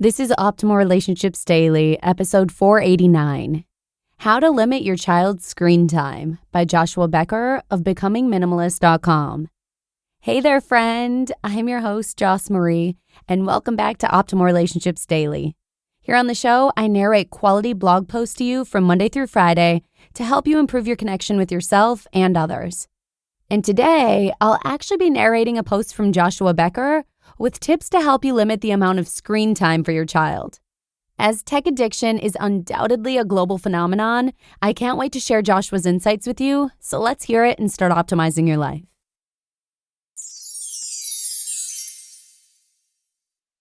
This is Optimal Relationships Daily, episode 489. How to Limit Your Child's Screen Time by Becker of Becoming Minimalist.com. Hey there, friend. I'm your host, Joss Marie, and welcome back to Optimal Relationships Daily. Here on the show, I narrate quality blog posts to you from Monday through Friday to help you improve your connection with yourself and others. And today, I'll actually be narrating a post from Joshua Becker with tips to help you limit the amount of screen time for your child. As tech addiction is undoubtedly a global phenomenon, I can't wait to share Joshua's insights with you, so let's hear it and start optimizing your life.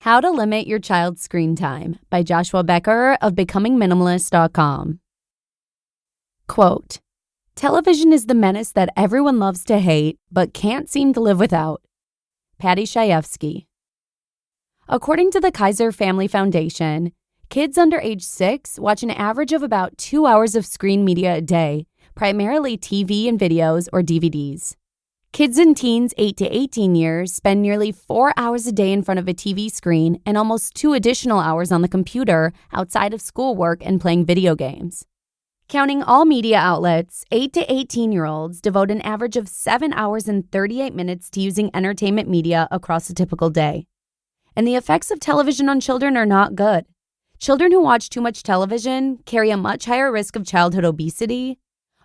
How to Limit Your Child's Screen Time by Joshua Becker of Becoming Minimalist.com. Quote, "Television is the menace that everyone loves to hate, but can't seem to live without." Patty Chayefsky. According to the Kaiser Family Foundation, kids under age 6 watch an average of about 2 hours of screen media a day, primarily TV and videos or DVDs. Kids and teens 8 to 18 years spend nearly 4 hours a day in front of a TV screen and almost 2 additional hours on the computer outside of schoolwork and playing video games. Counting all media outlets, 8 to 18-year-olds devote an average of 7 hours and 38 minutes to using entertainment media across a typical day. And the effects of television on children are not good. Children who watch too much television carry a much higher risk of childhood obesity,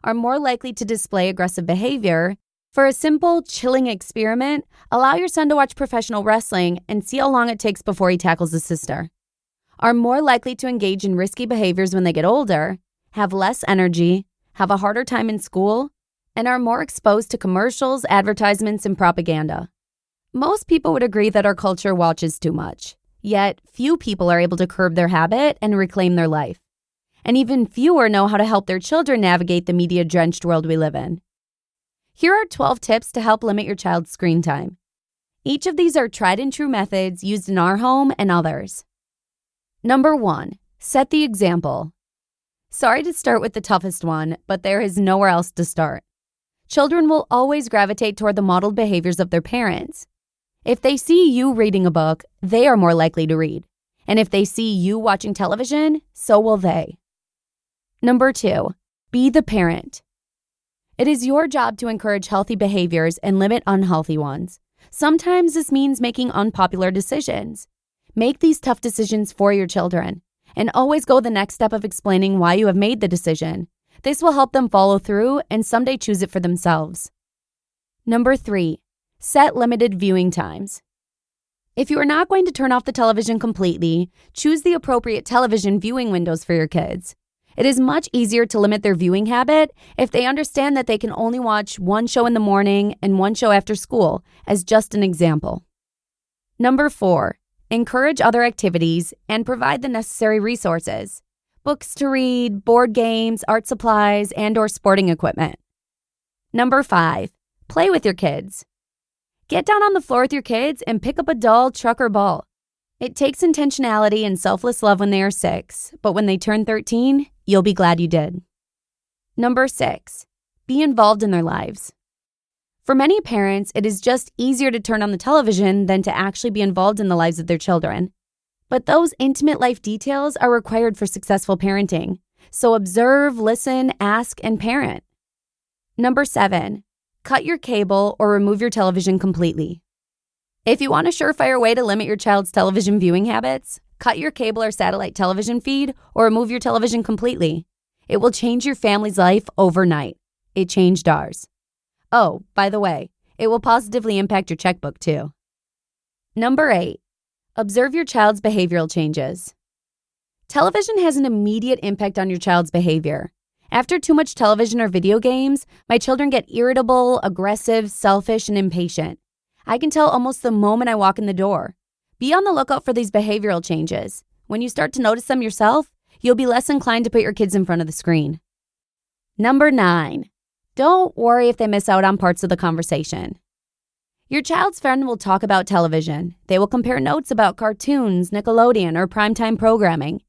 are more likely to display aggressive behavior. For a simple, chilling experiment, allow your son to watch professional wrestling and see how long it takes before he tackles his sister. Are more likely to engage in risky behaviors when they get older, have less energy, have a harder time in school, and are more exposed to commercials, advertisements, and propaganda. Most people would agree that our culture watches too much, yet few people are able to curb their habit and reclaim their life. And even fewer know how to help their children navigate the media-drenched world we live in. Here are 12 tips to help limit your child's screen time. Each of these are tried and true methods used in our home and others. Number 1, set the example. Sorry to start with the toughest one, but there is nowhere else to start. Children will always gravitate toward the modeled behaviors of their parents. If they see you reading a book, they are more likely to read. And if they see you watching television, so will they. Number 2, be the parent. It is your job to encourage healthy behaviors and limit unhealthy ones. Sometimes this means making unpopular decisions. Make these tough decisions for your children, and always go the next step of explaining why you have made the decision. This will help them follow through and someday choose it for themselves. Number 3, set limited viewing times. If you are not going to turn off the television completely, choose the appropriate television viewing windows for your kids. It is much easier to limit their viewing habit if they understand that they can only watch one show in the morning and one show after school, as just an example. Number 4, encourage other activities and provide the necessary resources. Books to read, board games, art supplies, and/or sporting equipment. Number 5, play with your kids. Get down on the floor with your kids and pick up a doll, truck, or ball. It takes intentionality and selfless love when they are 6, but when they turn 13, you'll be glad you did. Number 6, be involved in their lives. For many parents, it is just easier to turn on the television than to actually be involved in the lives of their children. But those intimate life details are required for successful parenting. So observe, listen, ask, and parent. Number 7, cut your cable or remove your television completely. If you want a surefire way to limit your child's television viewing habits, cut your cable or satellite television feed or remove your television completely. It will change your family's life overnight. It changed ours. Oh, by the way, it will positively impact your checkbook too. Number 8, observe your child's behavioral changes. Television has an immediate impact on your child's behavior. After too much television or video games, my children get irritable, aggressive, selfish, and impatient. I can tell almost the moment I walk in the door. Be on the lookout for these behavioral changes. When you start to notice them yourself, you'll be less inclined to put your kids in front of the screen. Number 9, don't worry if they miss out on parts of the conversation. Your child's friend will talk about television. They will compare notes about cartoons, Nickelodeon, or primetime programming.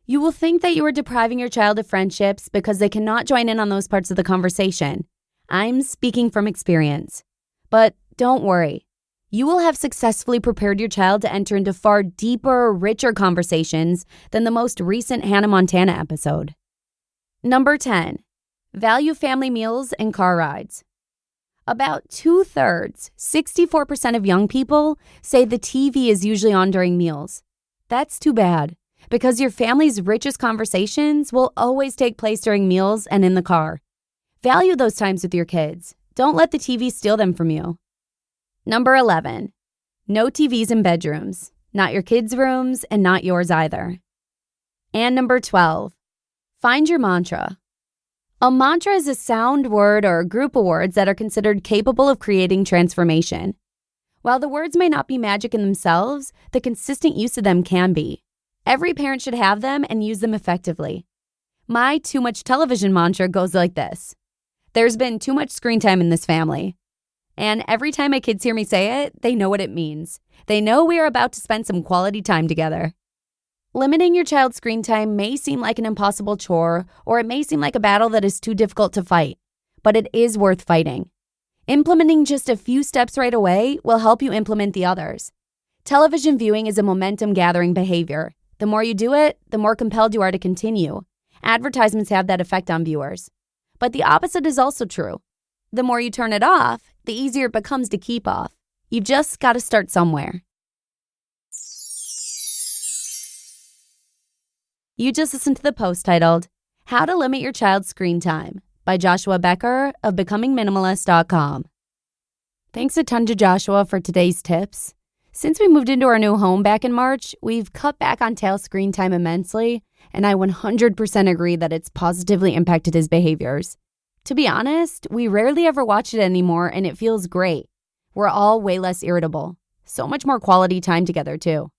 You will think that you are depriving your child of friendships because they cannot join in on those parts of the conversation. I'm speaking from experience. But don't worry. You will have successfully prepared your child to enter into far deeper, richer conversations than the most recent Hannah Montana episode. Number 10, value family meals and car rides. About 2/3, 64% of young people say the TV is usually on during meals. That's too bad, because your family's richest conversations will always take place during meals and in the car. Value those times with your kids. Don't let the TV steal them from you. Number 11, no TVs in bedrooms, not your kids' rooms and not yours either. And number 12, find your mantra. A mantra is a sound word or a group of words that are considered capable of creating transformation. While the words may not be magic in themselves, the consistent use of them can be. Every parent should have them and use them effectively. My too much television mantra goes like this: there's been too much screen time in this family. And every time my kids hear me say it, they know what it means. They know we are about to spend some quality time together. Limiting your child's screen time may seem like an impossible chore, or it may seem like a battle that is too difficult to fight, but it is worth fighting. Implementing just a few steps right away will help you implement the others. Television viewing is a momentum-gathering behavior. The more you do it, the more compelled you are to continue. Advertisements have that effect on viewers. But the opposite is also true. The more you turn it off, the easier it becomes to keep off. You've just got to start somewhere. You just listened to the post titled, How to Limit Your Child's Screen Time by Joshua Becker of BecomingMinimalist.com. Thanks a ton to Joshua for today's tips. Since we moved into our new home back in March, we've cut back on Tail's screen time immensely, and I 100% agree that it's positively impacted his behaviors. To be honest, we rarely ever watch it anymore, and it feels great. We're all way less irritable. So much more quality time together, too.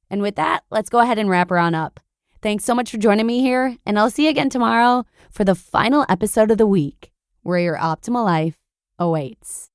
And with that, let's go ahead and wrap her on up. Thanks so much for joining me here, and I'll see you again tomorrow for the final episode of the week, where your optimal life awaits.